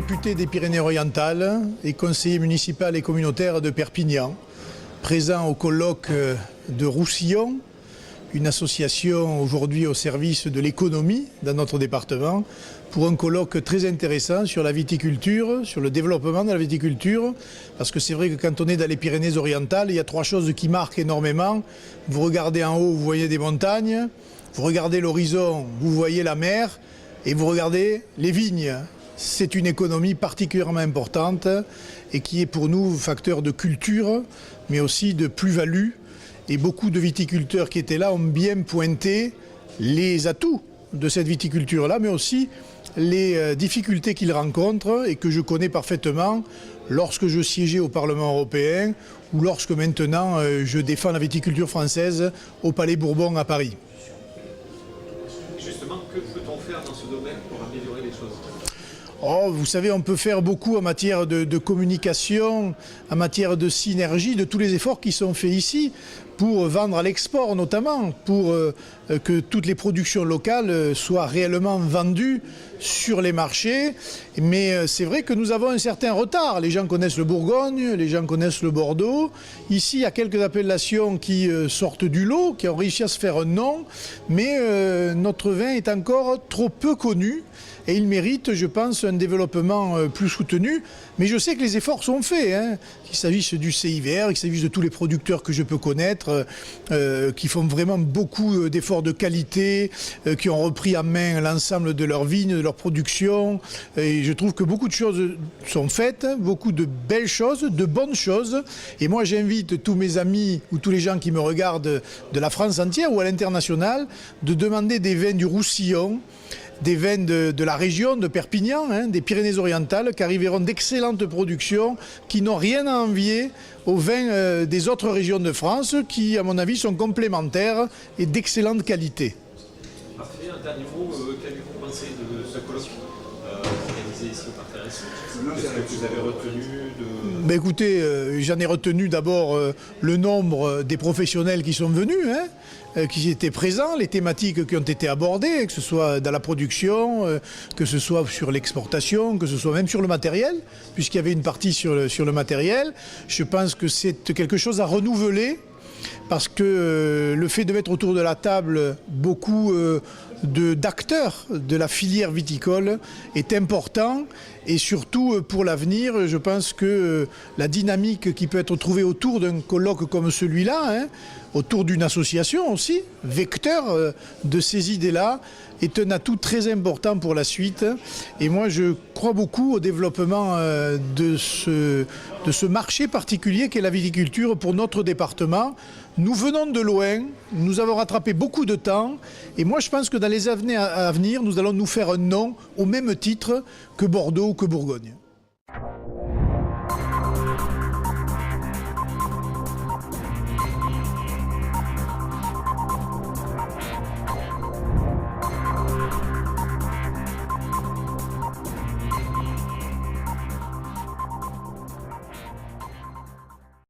député des Pyrénées-Orientales et conseiller municipal et communautaire de Perpignan, présent au colloque de Roussillon, une association aujourd'hui au service de l'économie dans notre département, pour un colloque très intéressant sur la viticulture, sur le développement de la viticulture, parce que c'est vrai que quand on est dans les Pyrénées-Orientales, il y a trois choses qui marquent énormément. Vous regardez en haut, vous voyez des montagnes, vous regardez l'horizon, vous voyez la mer, et vous regardez les vignes. C'est une économie particulièrement importante et qui est pour nous facteur de culture, mais aussi de plus-value. Et beaucoup de viticulteurs qui étaient là ont bien pointé les atouts de cette viticulture-là, mais aussi les difficultés qu'ils rencontrent et que je connais parfaitement lorsque je siégeais au Parlement européen ou lorsque maintenant je défends la viticulture française au Palais Bourbon à Paris. Justement, que peut-on faire dans ce domaine pour améliorer les choses ? Oh, vous savez, on peut faire beaucoup en matière de communication, en matière de synergie, de tous les efforts qui sont faits ici pour vendre à l'export notamment, pour que toutes les productions locales soient réellement vendues sur les marchés. Mais c'est vrai que nous avons un certain retard. Les gens connaissent le Bourgogne, les gens connaissent le Bordeaux. Ici, il y a quelques appellations qui sortent du lot, qui ont réussi à se faire un nom, mais notre vin est encore trop peu connu. Et il mérite, je pense, un développement plus soutenu. Mais je sais que les efforts sont faits, hein. Qu'il s'agisse du CIVR, qu'il s'agisse de tous les producteurs que je peux connaître, qui font vraiment beaucoup d'efforts de qualité, qui ont repris en main l'ensemble de leurs vignes, de leur production. Et je trouve que beaucoup de choses sont faites, beaucoup de belles choses, de bonnes choses. Et moi, j'invite tous mes amis ou tous les gens qui me regardent de la France entière ou à l'international de demander des vins du Roussillon, des vins de la région de Perpignan, hein, des Pyrénées-Orientales, qui arriveront d'excellentes productions, qui n'ont rien à envier aux vins des autres régions de France, qui, à mon avis, sont complémentaires et d'excellente qualité. Parfait. Un dernier mot, qu'avez-vous pensé de ce colloque organisé ici au Parc Ressources ? Qu'est-ce que vous avez retenu de... Ben écoutez, j'en ai retenu d'abord le nombre des professionnels qui sont venus, hein, qui étaient présents, les thématiques qui ont été abordées, que ce soit dans la production, que ce soit sur l'exportation, que ce soit même sur le matériel, puisqu'il y avait une partie sur le matériel. Je pense que c'est quelque chose à renouveler, parce que le fait de mettre autour de la table beaucoup d'acteurs de la filière viticole est important, et surtout pour l'avenir, je pense que la dynamique qui peut être trouvée autour d'un colloque comme celui-là, hein, autour d'une association aussi, vecteur de ces idées-là, est un atout très important pour la suite. Et moi, je crois beaucoup au développement de ce marché particulier qu'est la viticulture pour notre département. Nous venons de loin, nous avons rattrapé beaucoup de temps, et moi je pense que dans les années à venir, nous allons nous faire un nom au même titre que Bordeaux ou que Bourgogne.